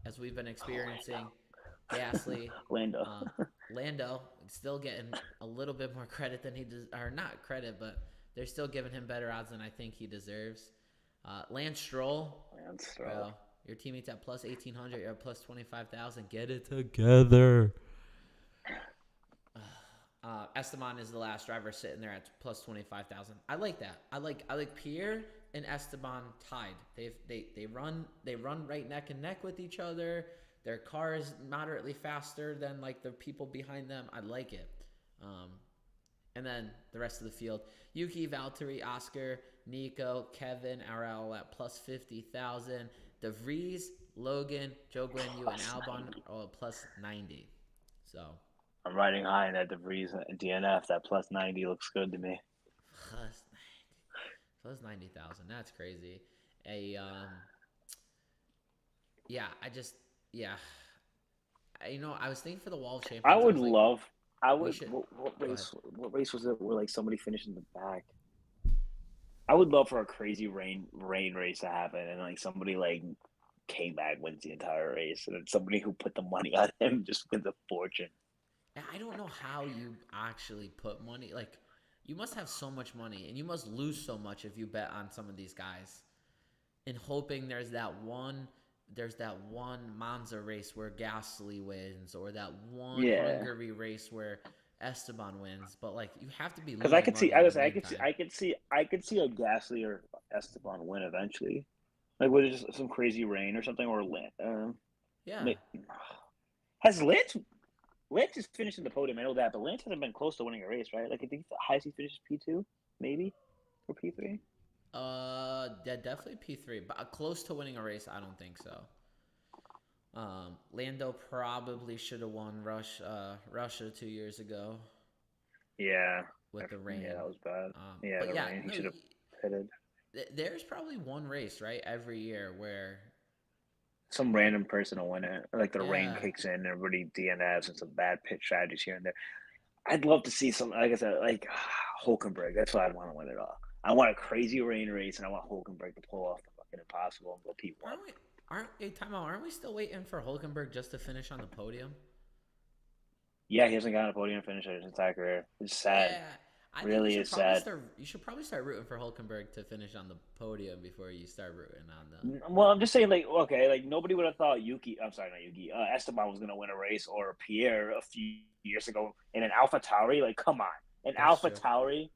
as we've been experiencing, Gasly, Lando. Lando still getting a little bit more credit than he does, or not credit, but they're still giving him better odds than I think he deserves. Lance Stroll, bro, your teammates at plus 1800, you're at plus 25,000. Get it together. Esteban is the last driver sitting there at plus 25,000. I like that. I like Pierre and Esteban tied. They run right neck and neck with each other. Their car is moderately faster than like the people behind them. I like it. And then the rest of the field: Yuki, Valtteri, Oscar, Nico, Kevin are all at plus 50,000. De Vries, Logan, Joe Guanyu, and Albon are all at plus 90. So I'm riding high in that De Vries and DNF. That plus 90 looks good to me. Plus 90,000. That's crazy. I was thinking for the Wall of Champions. I would like, love. I would. should, what race? What race was it where like somebody finished in the back? I would love for a crazy rain race to happen, and like somebody like came back, wins the entire race, and then somebody who put the money on him just wins a fortune. I don't know how you actually put money. Like, you must have so much money, and you must lose so much if you bet on some of these guys, in hoping there's that one Monza race where Gasly wins, or that one Hungary race where Esteban wins. But like, you have to be because I could see. I could see a Gasly or Esteban win eventually, like with just some crazy rain or something, or yeah. Has Lance is finishing the podium. I know that, but Lance hasn't been close to winning a race, right? Like I think the highest he finished P2, maybe, or P3. Yeah, definitely P3, but close to winning a race, I don't think so. Lando probably should have won Russia 2 years ago. Yeah, with the rain. Yeah, that was bad. Rain. He should have pitted. There's probably one race, right, every year where some random person will win it. Like the rain kicks in, everybody DNFs, and some bad pit strategies here and there. I'd love to see some, like I said, like Hulkenberg. That's what I'd want to win it all. I want a crazy rain race, and I want Hulkenberg to pull off the fucking impossible and go P1. Aren't we still waiting for Hulkenberg just to finish on the podium? Yeah, he hasn't gotten a podium finish in his entire career. It's sad. Yeah, really is sad. You should probably start rooting for Hulkenberg to finish on the podium before you start rooting on them. Well, I'm just saying, like, okay, like nobody would have thought Esteban was going to win a race, or Pierre a few years ago in an AlphaTauri. Like, come on, AlphaTauri.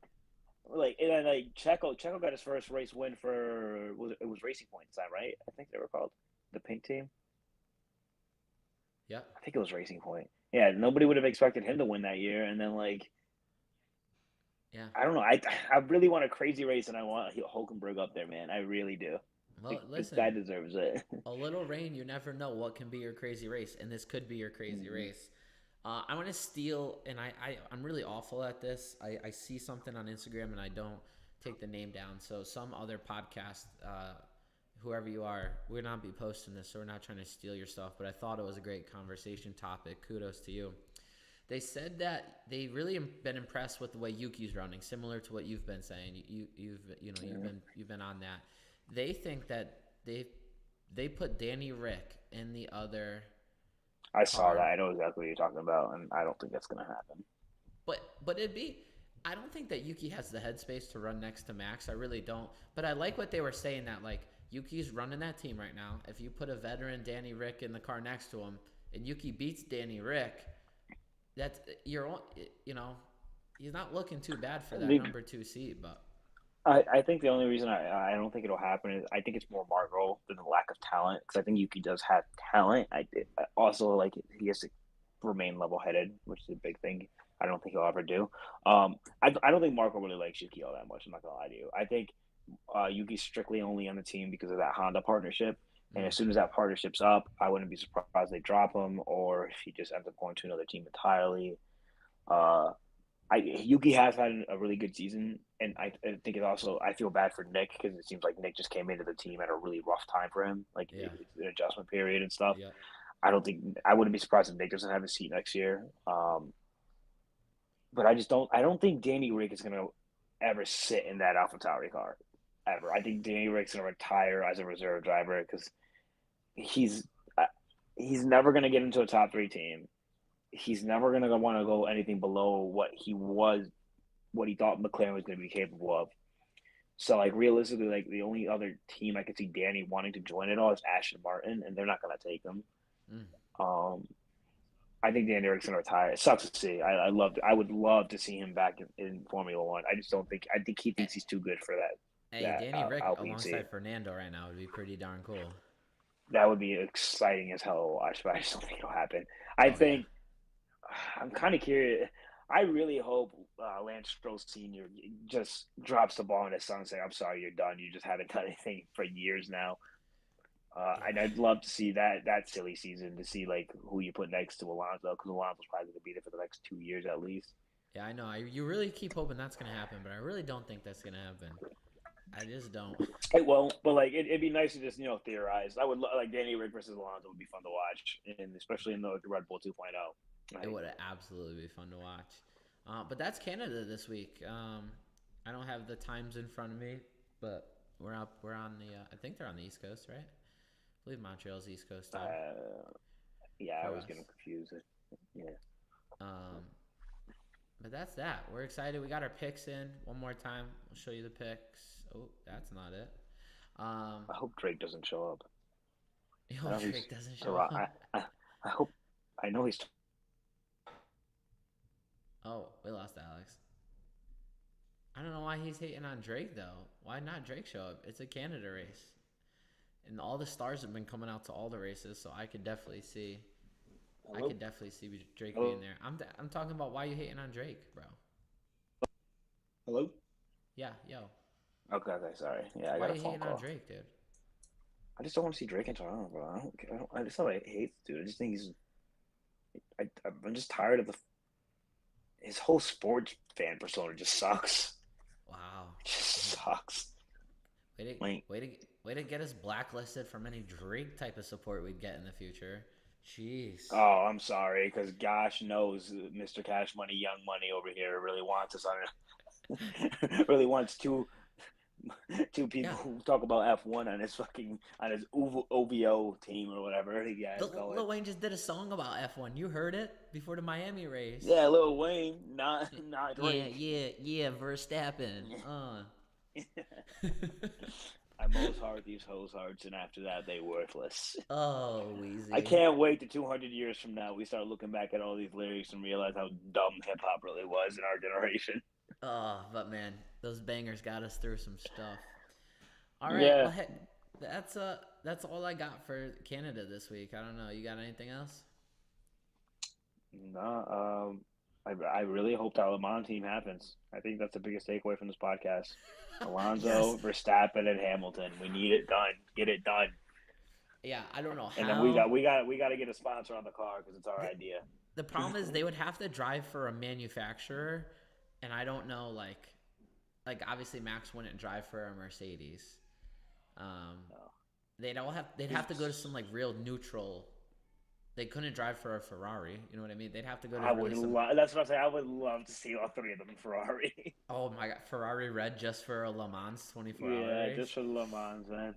Like, and then like Checo got his first race win for it was Racing Point, is that right? I think they were called the pink team. Yeah, I think it was Racing Point. Yeah, nobody would have expected him to win that year, and then like, yeah, I don't know. I really want a crazy race, and I want Hulkenberg up there, man. I really do. Well, listen, this guy deserves it. A little rain, you never know what can be your crazy race, and this could be your crazy race. I want to steal, and I'm really awful at this. I see something on Instagram, and I don't take the name down. So some other podcast, whoever you are, we're not be posting this, so we're not trying to steal your stuff. But I thought it was a great conversation topic. Kudos to you. They said that they really been impressed with the way Yuki's running, similar to what you've been saying. You've been on that. They think that they put Danny Rick in the other. I saw that. I know exactly what you're talking about, and I don't think that's going to happen. But it'd be, I don't think that Yuki has the headspace to run next to Max. I really don't. But I like what they were saying that like Yuki's running that team right now. If you put a veteran Danny Rick in the car next to him and Yuki beats Danny Rick, that's you know, he's not looking too bad for that number 2 seat. But I think the only reason I don't think it'll happen is I think it's more Margot than the lack of talent because I think Yuki does have talent. I also like he has to remain level headed, which is a big thing. I don't think he'll ever do. I don't think Marco really likes Yuki all that much. I'm not gonna lie to you. I think Yuki's strictly only on the team because of that Honda partnership. And mm, as soon as that partnership's up, I wouldn't be surprised they drop him or if he just ends up going to another team entirely. Uh, Yuki has had a really good season, and I think it also I feel bad for Nick because it seems like Nick just came into the team at a really rough time for him, like yeah, it's an adjustment period and stuff. yeah. I wouldn't be surprised if Nick doesn't have a seat next year. But I just don't. I don't think Danny Rick is gonna ever sit in that AlphaTauri car ever. I think Danny Rick's gonna retire as a reserve driver because he's uh, he's never gonna get into a top three team. He's never gonna want to go anything below what he thought McLaren was gonna be capable of. So like realistically, like the only other team I could see Danny wanting to join at all is Aston Martin, and they're not gonna take him. Mm. Um, I think Dan Eric's gonna retire. It sucks to see. I would love to see him back in Formula One. I just don't think. I think he thinks he's too good for Hey, that Danny Rick Alpine seat. alongside Fernando right now would be pretty darn cool. That would be exciting as hell to watch, but I just don't think it'll happen. I Oh yeah. think I'm kind of curious. I really hope Lance Stroll Senior just drops the ball in his son and say, "I'm sorry, you're done. You just haven't done anything for years now." Yeah. And I'd love to see that silly season to see like who you put next to Alonso because Alonso's probably going to be there for the next 2 years at least. Yeah, I know. You really keep hoping that's gonna happen, but I really don't think that's gonna happen. I just don't. It won't, but like it'd be nice to just theorize. I would like Danny Rick versus Alonso would be fun to watch, and especially in the Red Bull 2.0. It Like, would absolutely be fun to watch. But that's Canada this week. I don't have the times in front of me, but we're up. We're on the. I think they're on the East Coast, right? I believe Montreal's East Coast time yeah, I for was us. getting confused. Yeah. Um, but that's that. We're excited. We got our picks in one more time. We'll show you the picks. Oh, that's not it. Um, I hope Drake doesn't show up. I oh, know he's Drake doesn't show Toronto. up. I hope. I know he's. Oh, we lost Alex. I don't know why he's hating on Drake though. Why not Drake show up? It's a Canada race, and all the stars have been coming out to all the races, so I could definitely see. I Hello. could definitely see Drake Hello. being there. I'm talking about why you hating on Drake, bro. Hello. Yeah, yo, Okay. Okay. Sorry. Yeah, I why got a you phone hating on call. Drake, dude? I just don't want to see Drake in Toronto, bro. I just don't hate the dude. I just think he's. I'm just tired of his whole sports fan persona. Just sucks. Wow, It just damn. sucks. Way to Like, way to way to get us blacklisted from any Drake type of support we'd get in the future. Jeez. oh, I'm sorry, because gosh knows Mr. Cash Money, Young Money over here really wants us on. Really wants two people Yeah. who talk about F1 on his OVO team or whatever he has going. Lil Wayne just did a song about F1. You heard it before the Miami race. Yeah, Lil Wayne, not Yeah, Drake. yeah, yeah, Verstappen. I mows hard these hoes hearts, and after that, they worthless. Oh, I Weezy. can't wait to 200 years from now we start looking back at all these lyrics and realize how dumb hip hop really was in our generation. Oh, but man, those bangers got us through some stuff. All right, Yeah, well, hey, that's all I got for Canada this week. I don't know. You got anything else? no, I really hope that Le Mans team happens. I think that's the biggest takeaway from this podcast. Yes. Alonso, Verstappen, and Hamilton. We need it done. Get it done. Yeah, I don't know And then how. we got to get a sponsor on the car because it's our The, idea. the problem is they would have to drive for a manufacturer, and I don't know like obviously Max wouldn't drive for a Mercedes. Um, No. they'd have to go to some like real neutral. They couldn't drive for a Ferrari. You know what I mean? They'd have to go to I really would some. love. That's what I'm saying. I would love to see all three of them in Ferrari. Oh my god, Ferrari red just for a Le Mans 24-hour Yeah, race. just for the Le Mans, man.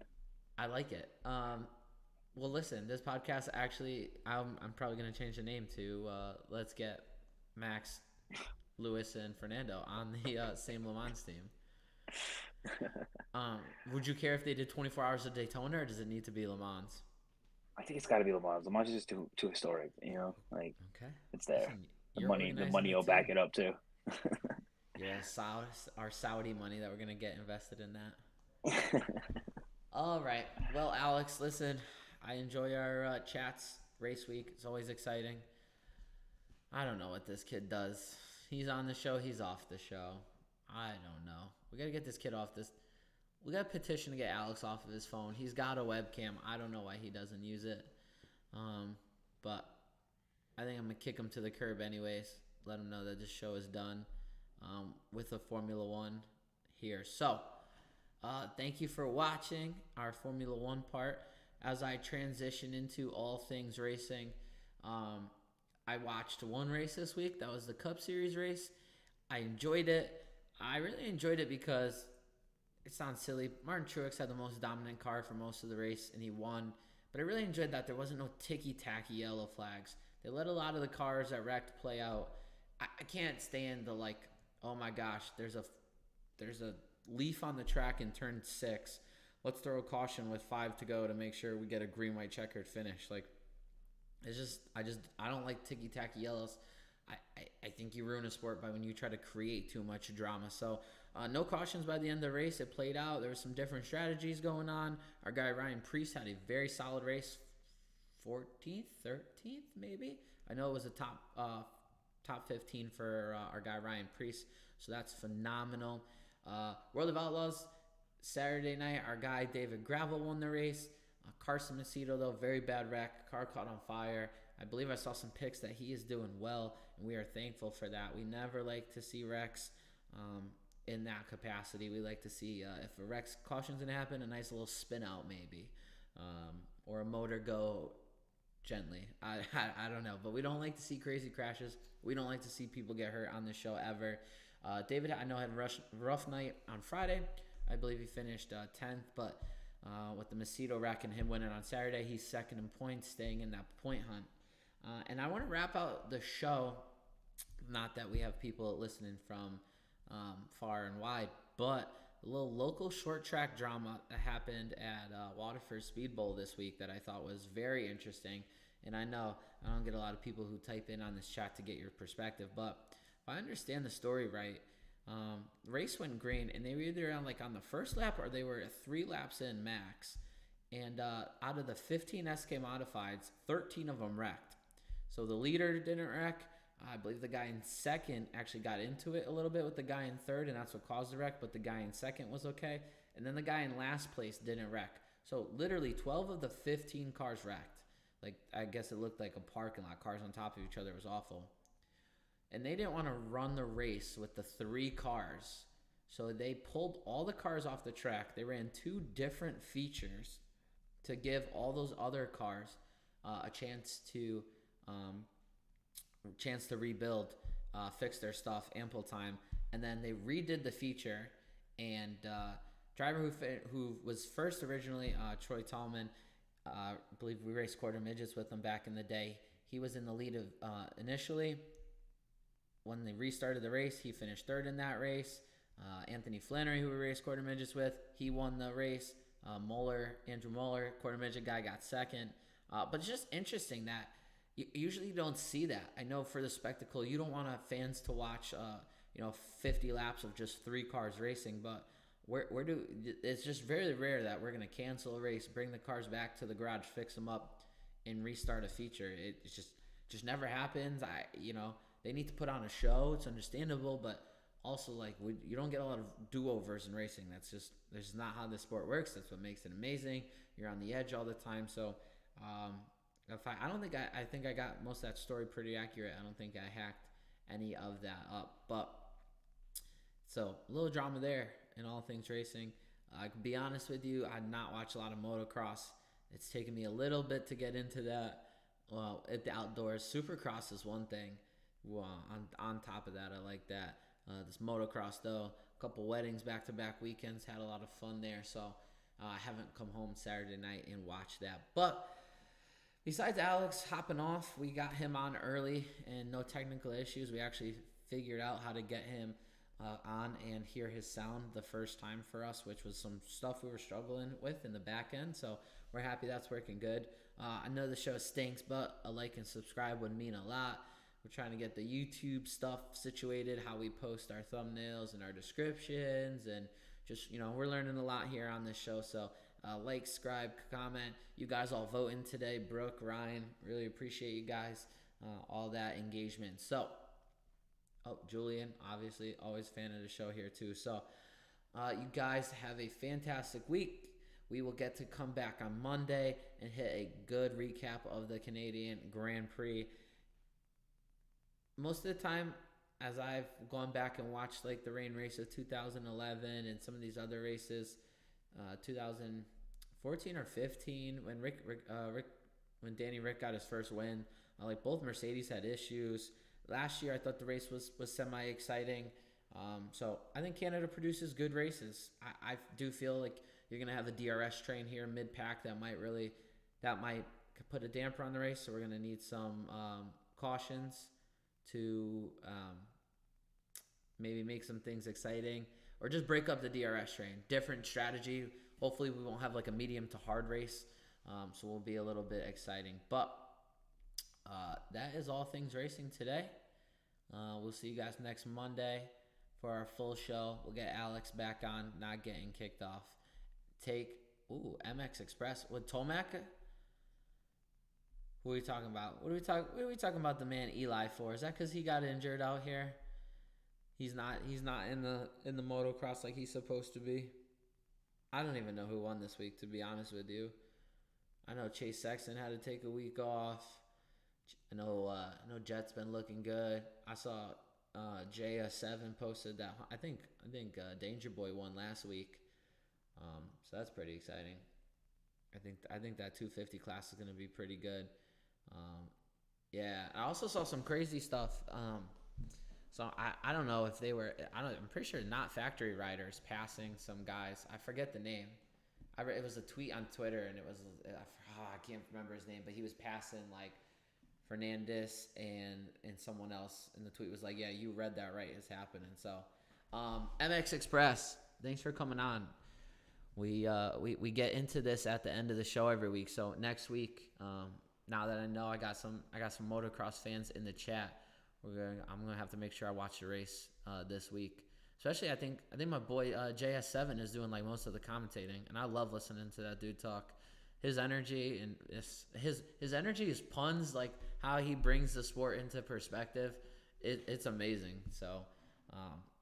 I like it. Well, listen, this podcast actually, I'm probably gonna change the name to "Let's Get Max Lewis and Fernando on the same Le Mans team. Would you care if they did 24 hours of Daytona, or does it need to be Le Mans? I think it's got to be Le Mans. Le Mans is just too historic. Like Okay. it's there. Listen, The you're organizing money it will too. back it up too. Yeah, our Saudi money that we're gonna get invested in that. All right. Well, Alex, listen, I enjoy our chats. Race week, it's always exciting. I don't know what this kid does. He's on the show. He's off the show. I don't know. We gotta get this kid off this. We got a petition to get Alex off of his phone. He's got a webcam. I don't know why he doesn't use it. But I think I'm gonna kick him to the curb anyways. Let him know that this show is done with a Formula One here. So, thank you for watching our Formula One part. As I transition into all things racing, I watched one race this week. That was the Cup Series race. I enjoyed it. I really enjoyed it because it sounds silly. Martin Truex had the most dominant car for most of the race, and he won. But I really enjoyed that there wasn't no ticky-tacky yellow flags. They let a lot of the cars that wrecked play out. I can't stand the oh my gosh, there's a leaf on the track in turn 6. Let's throw a caution with 5 to go to make sure we get a green, white, checkered finish. I don't like ticky-tacky yellows. I think you ruin a sport by when you try to create too much drama. So no cautions by the end of the race. It played out. There were some different strategies going on. Our guy Ryan Preece had a very solid race. 14th, 13th, maybe. I know it was a top 15 for our guy Ryan Preece. So that's phenomenal. World of Outlaws, Saturday night, our guy David Gravel won the race. Carson Macedo, though, very bad wreck. Car caught on fire. I believe I saw some pics that he is doing well, and we are thankful for that. We never like to see wrecks in that capacity. We like to see, if a wreck's caution's going to happen, a nice little spin out maybe, or a motor go gently. I don't know, but we don't like to see crazy crashes. We don't like to see people get hurt on the show ever. David, I know, had a rough night on Friday. I believe he finished 10th, but with the Macedo wreck and him winning on Saturday, he's second in points, staying in that point hunt. And I want to wrap out the show, not that we have people listening from far and wide, but a little local short track drama that happened at Waterford Speed Bowl this week that I thought was very interesting. And I know I don't get a lot of people who type in on this chat to get your perspective, but if I understand the story right, the race went green, and they were either on the first lap or they were 3 laps in max. And out of the 15 SK modifieds, 13 of them wrecked. So the leader didn't wreck. I believe the guy in second actually got into it a little bit with the guy in third, and that's what caused the wreck, but the guy in second was okay. And then the guy in last place didn't wreck. So literally 12 of the 15 cars wrecked. I guess it looked like a parking lot. Cars on top of each other. It was awful. And they didn't want to run the race with the 3 cars. So they pulled all the cars off the track. They ran 2 different features to give all those other cars a chance to rebuild, fix their stuff, ample time. And then they redid the feature. And driver who was first originally, Troy Tallman, I believe we raced quarter midgets with him back in the day. He was in the lead of initially. When they restarted the race, he finished third in that race. Anthony Flannery, who we raced quarter midgets with, he won the race. Andrew Moeller, quarter midget guy, got second. But it's just interesting that you usually don't see that. I know for the spectacle, you don't want fans to watch 50 laps of just 3 cars racing, but it's just very rare that we're going to cancel a race, bring the cars back to the garage, fix them up, and restart a feature. It just never happens. They need to put on a show. It's understandable, but also you don't get a lot of do-overs in racing. That's just not how the sport works. That's what makes it amazing. You're on the edge all the time. So I think I got most of that story pretty accurate. I don't think I hacked any of that up. But so a little drama there in all things racing. I can be honest with you, I did not watch a lot of motocross. It's taken me a little bit to get into that. Well, at the outdoors, Supercross is one thing. Well, on top of that, I like that. This motocross, though, a couple weddings back-to-back weekends, had a lot of fun there. So I haven't come home Saturday night and watched that. But besides Alex hopping off, we got him on early and no technical issues. We actually figured out how to get him on and hear his sound the first time for us, which was some stuff we were struggling with in the back end. So we're happy that's working good. I know the show stinks, but a like and subscribe would mean a lot. We're trying to get the YouTube stuff situated, how we post our thumbnails and our descriptions, and just, we're learning a lot here on this show. So like, subscribe, comment. You guys all voting today. Brooke, Ryan, really appreciate you guys, all that engagement. So, Julian, obviously, always fan of the show here too. So, you guys have a fantastic week. We will get to come back on Monday and hit a good recap of the Canadian Grand Prix. Most of the time, as I've gone back and watched like the rain race of 2011 and some of these other races, 2014 or 15 when Danny Rick got his first win, like both Mercedes had issues. Last year, I thought the race was semi-exciting. So I think Canada produces good races. I do feel like you're gonna have a DRS train here mid-pack that might put a damper on the race. So we're gonna need some cautions to maybe make some things exciting, or just break up the DRS train. Different strategy. Hopefully we won't have like a medium to hard race, so we'll be a little bit exciting. But that is all things racing today. We'll see you guys next Monday for our full show. We'll get Alex back on, not getting kicked off. MX Express with Tomac. Who are we talking about? What are we talking about the man Eli for? Is that because he got injured out here? He's not in the motocross like he's supposed to be. I don't even know who won this week, to be honest with you. I know Chase Sexton had to take a week off. I know Jet's been looking good. I saw JS7 posted that I think Danger Boy won last week. So that's pretty exciting. I think that 250 class is going to be pretty good. Yeah, I also saw some crazy stuff. So I don't know if they were. I'm pretty sure not factory riders passing some guys. I forget the name. It was a tweet on Twitter, and it was I can't remember his name, but he was passing like Fernandez and someone else, and the tweet was like, "Yeah, you read that right. It's happening." So, MX Express, thanks for coming on. We get into this at the end of the show every week. So next week, now that I know I got some motocross fans in the chat, I'm gonna have to make sure I watch the race this week. Especially, I think my boy JS7 is doing like most of the commentating, and I love listening to that dude talk. His energy and his energy, his puns, like how he brings the sport into perspective, it's amazing. So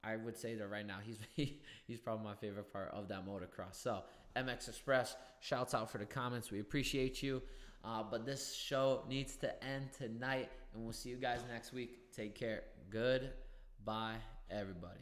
I would say that right now he's probably my favorite part of that motocross. So MX Express, shouts out for the comments. We appreciate you. But this show needs to end tonight, and we'll see you guys next week. Take care. Goodbye, everybody.